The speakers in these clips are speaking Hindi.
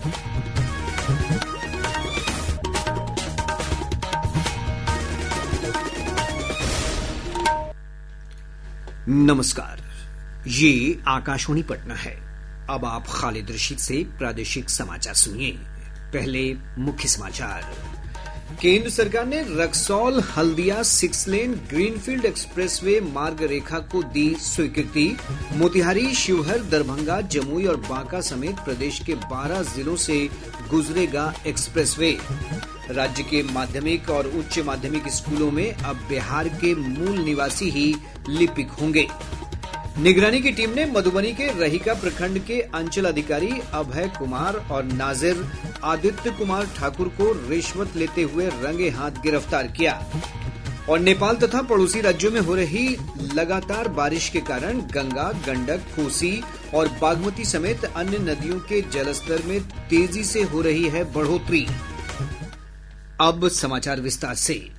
नमस्कार, ये आकाशवाणी पटना है। अब आप खालिद रशीद से प्रादेशिक समाचार सुनिए। पहले मुख्य समाचार। केंद्र सरकार ने Raxaul Haldia 6 lane greenfield expressway मार्ग रेखा को दी स्वीकृति। मोतिहारी, शिवहर, दरभंगा, जमुई और बांका समेत प्रदेश के 12 जिलों से गुजरेगा एक्सप्रेसवे। राज्य के माध्यमिक और उच्च माध्यमिक स्कूलों में अब बिहार के मूल निवासी ही लिपिक होंगे। निगरानी की टीम ने मधुबनी के रहिका प्रखंड के अंचल अधिकारी अभय कुमार और नाजिर आदित्य कुमार ठाकुर को रिश्वत लेते हुए रंगे हाथ गिरफ्तार किया। और नेपाल तथा पड़ोसी राज्यों में हो रही लगातार बारिश के कारण गंगा, गंडक, कोसी और बागमती समेत अन्य नदियों के जलस्तर में तेजी से हो रही है बढ़ोतरी। अब समाचार विस्तार से।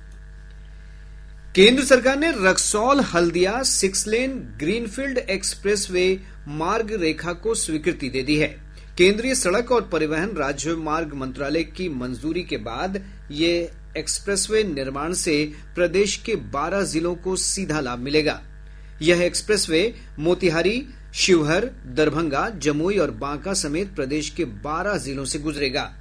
केंद्र सरकार ने Raxaul Haldia 6 lane greenfield expressway मार्ग रेखा को स्वीकृति दे दी है। केंद्रीय सड़क और परिवहन राजमार्ग मंत्रालय की मंजूरी के बाद ये एक्सप्रेसवे निर्माण से प्रदेश के 12 जिलों को सीधा लाभ मिलेगा। यह एक्सप्रेसवे मोतिहारी, शिवहर, दरभंगा, जमुई और बांका समेत प्रदेश के 12 जिलों से गुजरेगा।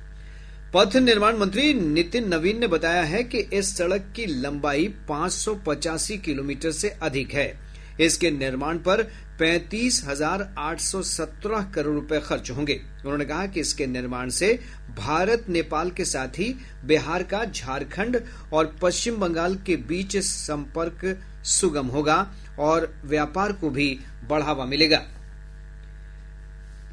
पथ निर्माण मंत्री नितिन नवीन ने बताया है कि इस सड़क की लंबाई 585 किलोमीटर से अधिक है। इसके निर्माण पर 35,817 करोड़ रुपए खर्च होंगे। उन्होंने कहा कि इसके निर्माण से भारत नेपाल के साथ ही बिहार का झारखंड और पश्चिम बंगाल के बीच संपर्क सुगम होगा और व्यापार को भी बढ़ावा मिलेगा।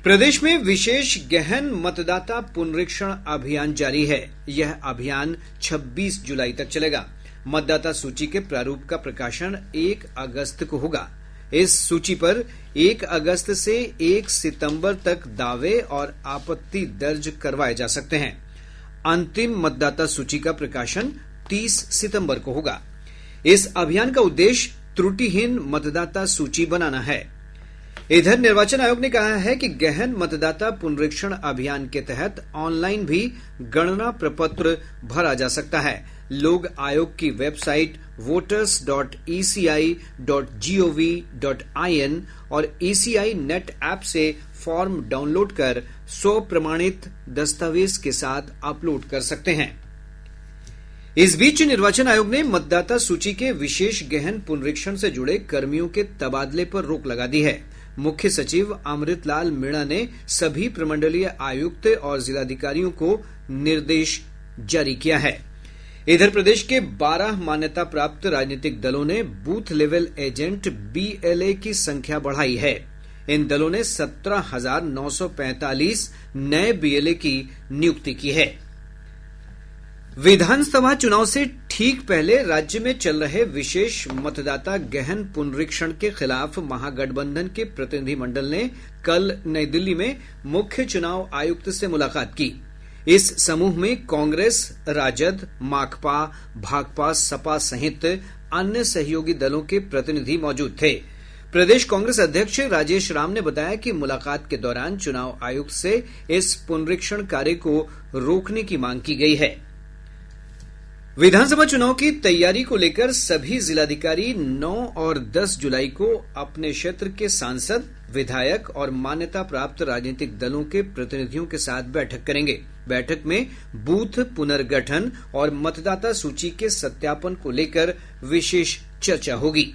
प्रदेश में विशेष गहन मतदाता पुनरीक्षण अभियान जारी है। यह अभियान 26 जुलाई तक चलेगा। मतदाता सूची के प्रारूप का प्रकाशन 1 अगस्त को होगा। इस सूची पर 1 अगस्त से 1 सितंबर तक दावे और आपत्ति दर्ज करवाए जा सकते हैं। अंतिम मतदाता सूची का प्रकाशन 30 सितंबर को होगा। इस अभियान का उद्देश्य त्रुटिहीन मतदाता सूची बनाना है। इधर निर्वाचन आयोग ने कहा है कि गहन मतदाता पुनरीक्षण अभियान के तहत ऑनलाइन भी गणना प्रपत्र भरा जा सकता है। लोग आयोग की वेबसाइट voters.eci.gov.in और ECI नेट ऐप से फॉर्म डाउनलोड कर स्वप्रमाणित दस्तावेज के साथ अपलोड कर सकते हैं। इस बीच निर्वाचन आयोग ने मतदाता सूची के विशेष गहन पुनरीक्षण से जुड़े कर्मियों के तबादले पर रोक लगा दी है। मुख्य सचिव अमृतलाल मीणा ने सभी प्रमंडलीय आयुक्त और जिलाधिकारियों को निर्देश जारी किया है। इधर प्रदेश के 12 मान्यता प्राप्त राजनीतिक दलों ने बूथ लेवल एजेंट BLA की संख्या बढ़ाई है। इन दलों ने 17,945 नए BLA की नियुक्ति की है। विधानसभा चुनाव से ठीक पहले राज्य में चल रहे विशेष मतदाता गहन पुनरीक्षण के खिलाफ महागठबंधन के प्रतिनिधिमंडल ने कल नई दिल्ली में मुख्य चुनाव आयुक्त से मुलाकात की। इस समूह में कांग्रेस, राजद, माकपा, भाकपा, सपा सहित अन्य सहयोगी दलों के प्रतिनिधि मौजूद थे। प्रदेश कांग्रेस अध्यक्ष राजेश राम ने बताया कि मुलाकात के दौरान चुनाव आयुक्त से इस पुनरीक्षण कार्य को रोकने की मांग की गई है। विधानसभा चुनाव की तैयारी को लेकर सभी जिलाधिकारी 9 और 10 जुलाई को अपने क्षेत्र के सांसद, विधायक और मान्यता प्राप्त राजनीतिक दलों के प्रतिनिधियों के साथ बैठक करेंगे। बैठक में बूथ पुनर्गठन और मतदाता सूची के सत्यापन को लेकर विशेष चर्चा होगी।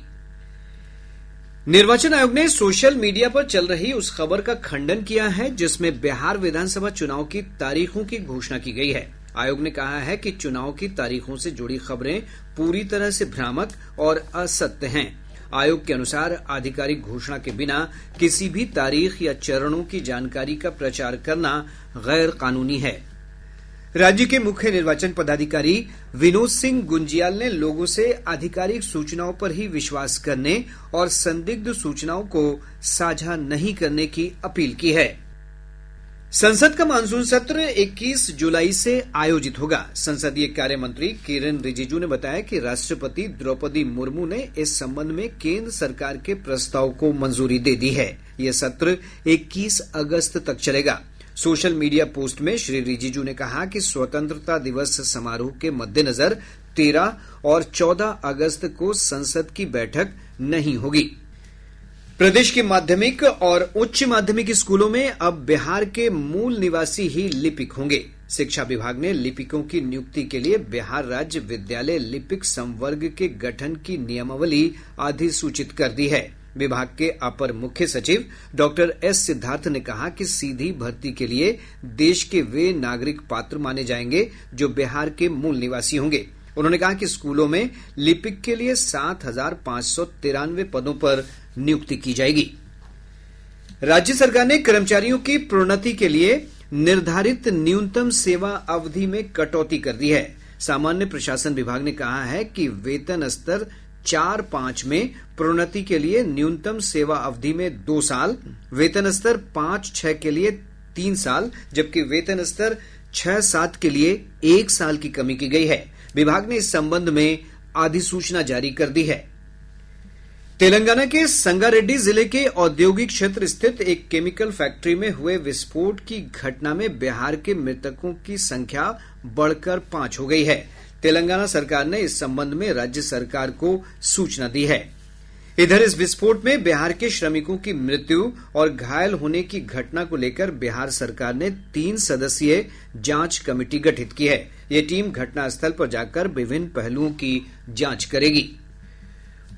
निर्वाचन आयोग ने सोशल मीडिया पर चल रही उस खबर का खंडन किया है जिसमें बिहार विधानसभा चुनाव की तारीखों की घोषणा की गई है। आयोग ने कहा है कि चुनाव की तारीखों से जुड़ी खबरें पूरी तरह से भ्रामक और असत्य हैं। आयोग के अनुसार आधिकारिक घोषणा के बिना किसी भी तारीख या चरणों की जानकारी का प्रचार करना गैर कानूनी है। राज्य के मुख्य निर्वाचन पदाधिकारी विनोद सिंह गुंजियाल ने लोगों से आधिकारिक सूचनाओं पर ही विश्वास करने और संदिग्ध सूचनाओं को साझा नहीं करने की अपील की है। संसद का मानसून सत्र 21 जुलाई से आयोजित होगा। संसदीय कार्य मंत्री किरेन रिजिजू ने बताया कि राष्ट्रपति द्रौपदी मुर्मू ने इस संबंध में केंद्र सरकार के प्रस्ताव को मंजूरी दे दी है। यह सत्र 21 अगस्त तक चलेगा। सोशल मीडिया पोस्ट में श्री रिजिजू ने कहा कि स्वतंत्रता दिवस समारोह के मद्देनजर 13 और 14 अगस्त को संसद की बैठक नहीं होगी। प्रदेश के माध्यमिक और उच्च माध्यमिक स्कूलों में अब बिहार के मूल निवासी ही लिपिक होंगे। शिक्षा विभाग ने लिपिकों की नियुक्ति के लिए बिहार राज्य विद्यालय लिपिक संवर्ग के गठन की नियमावली अधिसूचित कर दी है। विभाग के अपर मुख्य सचिव डॉक्टर एस सिद्धार्थ ने कहा कि सीधी भर्ती के लिए देश के वे नागरिक पात्र माने जाएंगे जो बिहार के मूल निवासी होंगे। उन्होंने कहा कि स्कूलों में लिपिक के लिए 7,593 पदों पर नियुक्ति की जाएगी। राज्य सरकार ने कर्मचारियों की प्रोन्नति के लिए निर्धारित न्यूनतम सेवा अवधि में कटौती कर दी है। सामान्य प्रशासन विभाग ने कहा है कि वेतन स्तर 4-5 में प्रोन्नति के लिए न्यूनतम सेवा अवधि में 2 साल, वेतन स्तर 5-6 के लिए 3 साल, जबकि वेतन स्तर 6-7 के लिए 1 साल की कमी की गई है। विभाग ने इस संबंध में अधिसूचना जारी कर दी है। तेलंगाना के संगारेड्डी जिले के औद्योगिक क्षेत्र स्थित एक केमिकल फैक्ट्री में हुए विस्फोट की घटना में बिहार के मृतकों की संख्या बढ़कर 5 हो गई है। तेलंगाना सरकार ने इस संबंध में राज्य सरकार को सूचना दी है। इधर इस विस्फोट में बिहार के श्रमिकों की मृत्यु और घायल होने की घटना को लेकर बिहार सरकार ने 3 सदस्यीय जांच कमेटी गठित की है। ये टीम घटनास्थल पर जाकर विभिन्न पहलुओं की जांच करेगी।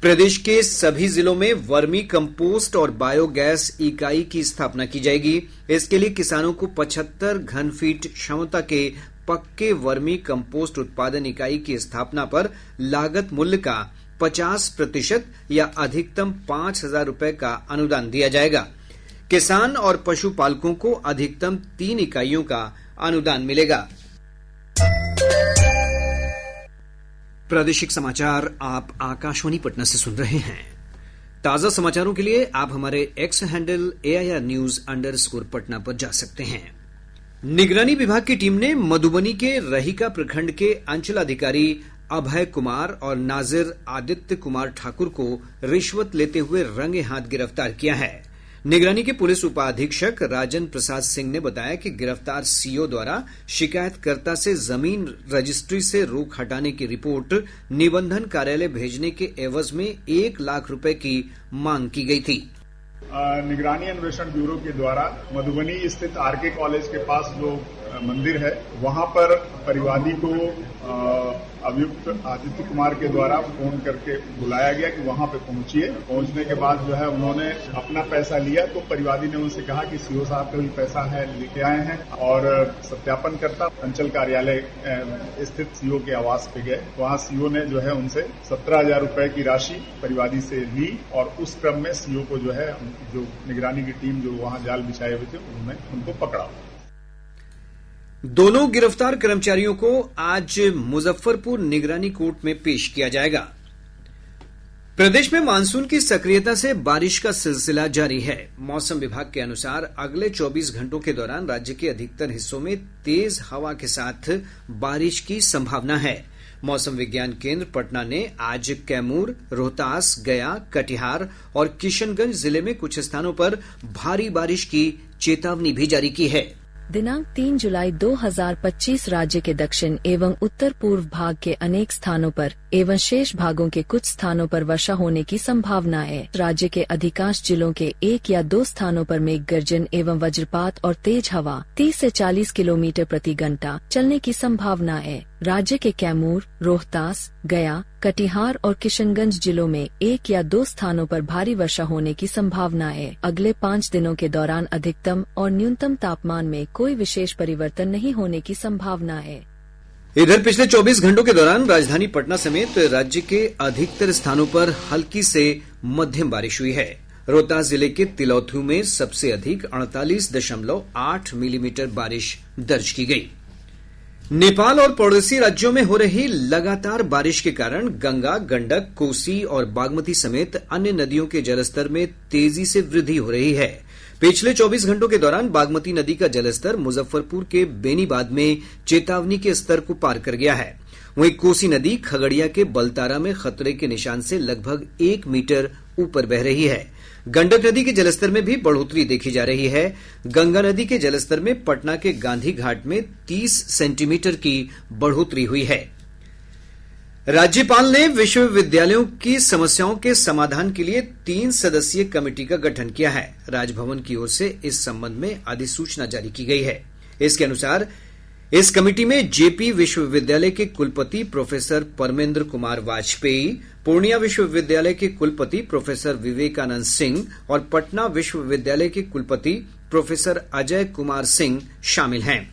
प्रदेश के सभी जिलों में वर्मी कंपोस्ट और बायोगैस इकाई की स्थापना की जाएगी। इसके लिए किसानों को 75 घन फीट क्षमता के पक्के वर्मी कंपोस्ट उत्पादन इकाई की स्थापना पर लागत मूल्य का 50% या अधिकतम 5,000 रुपए का अनुदान दिया जाएगा। किसान और पशुपालकों को अधिकतम 3 इकाइयों का अनुदान मिलेगा। प्रादेशिक समाचार आप आकाशवाणी पटना से सुन रहे हैं। ताजा समाचारों के लिए आप हमारे एक्स हैंडल AIR News _ पर जा सकते हैं। निगरानी विभाग की टीम ने मधुबनी के रहिका प्रखंड के अंचलाधिकारी अभय कुमार और नाजिर आदित्य कुमार ठाकुर को रिश्वत लेते हुए रंगे हाथ गिरफ्तार किया है। निगरानी के पुलिस उपाधीक्षक राजन प्रसाद सिंह ने बताया कि गिरफ्तार सीओ द्वारा शिकायतकर्ता से जमीन रजिस्ट्री से रोक हटाने की रिपोर्ट निबंधन कार्यालय भेजने के एवज में 1 लाख रुपए की मांग की गई थी। निगरानी अन्वेषण ब्यूरो के द्वारा मधुबनी स्थित आरके कॉलेज के पास जो मंदिर है वहां पर परिवादी को अभियुक्त आदित्य कुमार के द्वारा फोन करके बुलाया गया कि वहां पे पहुंचिए। पहुंचने के बाद जो है उन्होंने अपना पैसा लिया तो परिवादी ने उनसे कहा कि सीओ साहब का भी पैसा है, लेके आए हैं। और सत्यापनकर्ता अंचल कार्यालय स्थित सीओ के आवास पे गए। वहां सीओ ने जो है उनसे 17,000 रुपए की राशि परिवादी से ली और उस क्रम में सीओ को जो है जो निगरानी की टीम जो वहां जाल बिछाए हुए थे उन्होंने उनको पकड़ा। दोनों गिरफ्तार कर्मचारियों को आज मुजफ्फरपुर निगरानी कोर्ट में पेश किया जाएगा। प्रदेश में मानसून की सक्रियता से बारिश का सिलसिला जारी है। मौसम विभाग के अनुसार अगले 24 घंटों के दौरान राज्य के अधिकतर हिस्सों में तेज हवा के साथ बारिश की संभावना है। मौसम विज्ञान केंद्र पटना ने आज कैमूर, रोहतास, गया, कटिहार और किशनगंज जिले में कुछ स्थानों पर भारी बारिश की चेतावनी भी जारी की है। दिनांक 3 जुलाई 2025 राज्य के दक्षिण एवं उत्तर पूर्व भाग के अनेक स्थानों पर एवं शेष भागों के कुछ स्थानों पर वर्षा होने की संभावना है। राज्य के अधिकांश जिलों के 1 या 2 स्थानों पर मेघ गर्जन एवं वज्रपात और तेज हवा 30 से 40 किलोमीटर प्रति घंटा चलने की संभावना है। राज्य के कैमूर, रोहतास, गया, कटिहार और किशनगंज जिलों में 1 या 2 स्थानों पर भारी वर्षा होने की संभावना है। अगले 5 दिनों के दौरान अधिकतम और न्यूनतम तापमान में कोई विशेष परिवर्तन नहीं होने की संभावना है। इधर पिछले 24 घंटों के दौरान राजधानी पटना समेत राज्य के अधिकतर स्थानों पर हल्की से मध्यम बारिश हुई है। रोहतास जिले के तिलौथू में सबसे अधिक 48.8 मिलीमीटर बारिश दर्ज की गई। नेपाल और पड़ोसी राज्यों में हो रही लगातार बारिश के कारण गंगा, गंडक, कोसी और बागमती समेत अन्य नदियों के जलस्तर में तेजी से वृद्धि हो रही है। पिछले 24 घंटों के दौरान बागमती नदी का जलस्तर मुजफ्फरपुर के बेनीबाद में चेतावनी के स्तर को पार कर गया है। वहीं कोसी नदी खगड़िया के बलतारा में खतरे के निशान से लगभग 1 मीटर ऊपर बह रही है। गंडक नदी के जलस्तर में भी बढ़ोतरी देखी जा रही है। गंगा नदी के जलस्तर में पटना के गांधी घाट में 30 सेंटीमीटर की बढ़ोतरी हुई है। राज्यपाल ने विश्वविद्यालयों की समस्याओं के समाधान के लिए 3 सदस्यीय कमेटी का गठन किया है। राजभवन की ओर से इस संबंध में अधिसूचना जारी की गई है। इसके अनुसार इस कमेटी में जेपी विश्वविद्यालय के कुलपति प्रोफेसर परमेंद्र कुमार वाजपेयी, पूर्णिया विश्वविद्यालय के कुलपति प्रोफेसर विवेकानंद सिंह और पटना विश्वविद्यालय के कुलपति प्रोफेसर अजय कुमार सिंह शामिल हैं।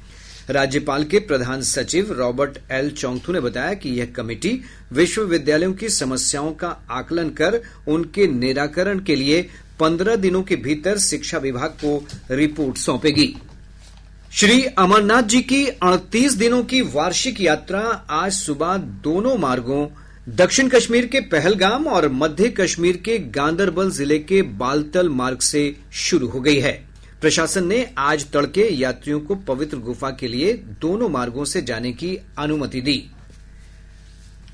राज्यपाल के प्रधान सचिव रॉबर्ट एल चौंगथू ने बताया कि यह कमेटी विश्वविद्यालयों की समस्याओं का आकलन कर उनके निराकरण के लिए 15 दिनों के भीतर शिक्षा विभाग को रिपोर्ट सौंपेगी। श्री अमरनाथ जी की 38 दिनों की वार्षिक यात्रा आज सुबह दोनों मार्गों दक्षिण कश्मीर के पहलगाम और मध्य कश्मीर के गांदरबल जिले के बालतल मार्ग से शुरू हो गई है। प्रशासन ने आज तड़के यात्रियों को पवित्र गुफा के लिए दोनों मार्गों से जाने की अनुमति दी।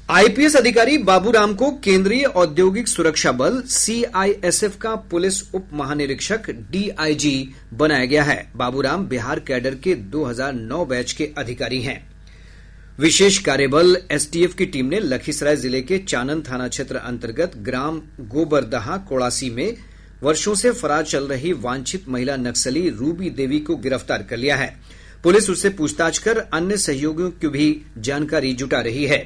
आईपीएस अधिकारी बाबूराम को केंद्रीय औद्योगिक सुरक्षा बल सीआईएसएफ का पुलिस उप महानिरीक्षक डीआईजी बनाया गया है। बाबूराम बिहार कैडर के 2009 बैच के अधिकारी हैं। विशेष कार्यबल एसटीएफ की टीम ने लखीसराय जिले के चानन थाना क्षेत्र अंतर्गत ग्राम गोबरदहा कोड़ासी में वर्षों से फरार चल रही वांछित महिला नक्सली रूबी देवी को गिरफ्तार कर लिया है। पुलिस उससे पूछताछ कर अन्य सहयोगियों की भी जानकारी जुटा रही है।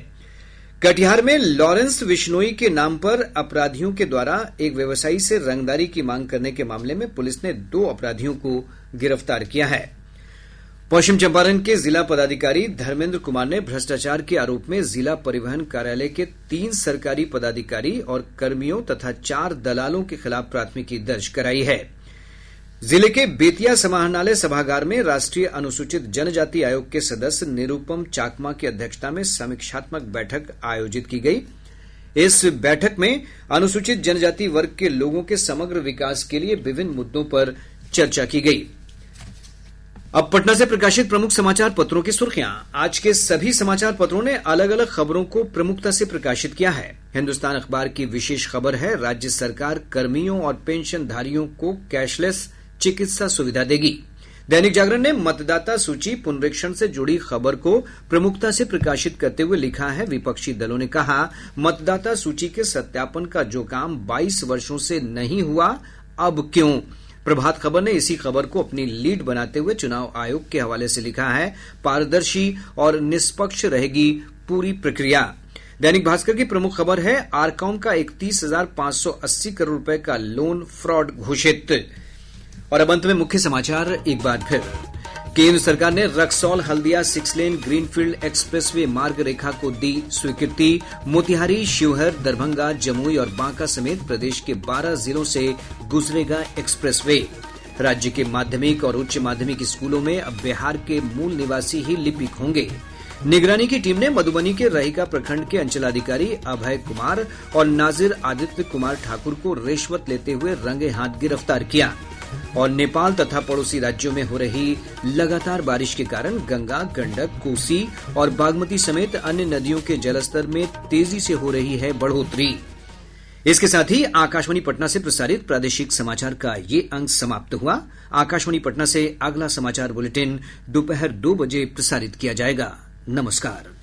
कटिहार में लॉरेंस विश्नोई के नाम पर अपराधियों के द्वारा एक व्यवसायी से रंगदारी की मांग करने के मामले में पुलिस ने 2 अपराधियों को गिरफ्तार किया है। पश्चिम चंपारण के जिला पदाधिकारी धर्मेंद्र कुमार ने भ्रष्टाचार के आरोप में जिला परिवहन कार्यालय के 3 सरकारी पदाधिकारी और कर्मियों तथा 4 दलालों के खिलाफ प्राथमिकी दर्ज कराई है। जिले के बेतिया समाहरणालय सभागार में राष्ट्रीय अनुसूचित जनजाति आयोग के सदस्य निरूपम चाकमा की अध्यक्षता में समीक्षात्मक बैठक आयोजित की गई। इस बैठक में अनुसूचित जनजाति वर्ग के लोगों के समग्र विकास के लिए विभिन्न मुद्दों पर चर्चा की गई। अब पटना से प्रकाशित प्रमुख समाचार पत्रों की सुर्खियां। आज के सभी समाचार पत्रों ने अलग अलग खबरों को प्रमुखता से प्रकाशित किया है। हिन्दुस्तान अखबार की विशेष खबर है, राज्य सरकार कर्मियों और पेंशनधारियों को कैशलेस चिकित्सा सुविधा देगी। दैनिक जागरण ने मतदाता सूची पुनरीक्षण से जुड़ी खबर को प्रमुखता से प्रकाशित करते हुए लिखा है, विपक्षी दलों ने कहा मतदाता सूची के सत्यापन का जो काम 22 वर्षों से नहीं हुआ अब क्यों। प्रभात खबर ने इसी खबर को अपनी लीड बनाते हुए चुनाव आयोग के हवाले से लिखा है, पारदर्शी और निष्पक्ष रहेगी पूरी प्रक्रिया। दैनिक भास्कर की प्रमुख खबर है, आरकॉम का 31,580 करोड़ रुपए का लोन फ्रॉड घोषित। और अब अंत में मुख्य समाचार एक बार फिर। केंद्र सरकार ने Raxaul Haldia 6 lane greenfield expressway मार्ग रेखा को दी स्वीकृति। मोतिहारी, शिवहर, दरभंगा, जमुई और बांका समेत प्रदेश के 12 जिलों से गुजरेगा एक्सप्रेसवे। राज्य के माध्यमिक और उच्च माध्यमिक स्कूलों में अब बिहार के मूल निवासी ही लिपिक होंगे। निगरानी की टीम ने मधुबनी के रहिका प्रखंड के अंचलाधिकारी अभय कुमार और नाजिर आदित्य कुमार ठाकुर को रिश्वत लेते हुए रंगे हाथ गिरफ्तार किया। और नेपाल तथा पड़ोसी राज्यों में हो रही लगातार बारिश के कारण गंगा, गंडक, कोसी और बागमती समेत अन्य नदियों के जलस्तर में तेजी से हो रही है बढ़ोतरी। इसके साथ ही आकाशवाणी पटना से प्रसारित प्रादेशिक समाचार का ये अंक समाप्त हुआ। आकाशवाणी पटना से अगला समाचार बुलेटिन दोपहर 2 बजे प्रसारित किया जाएगा। नमस्कार।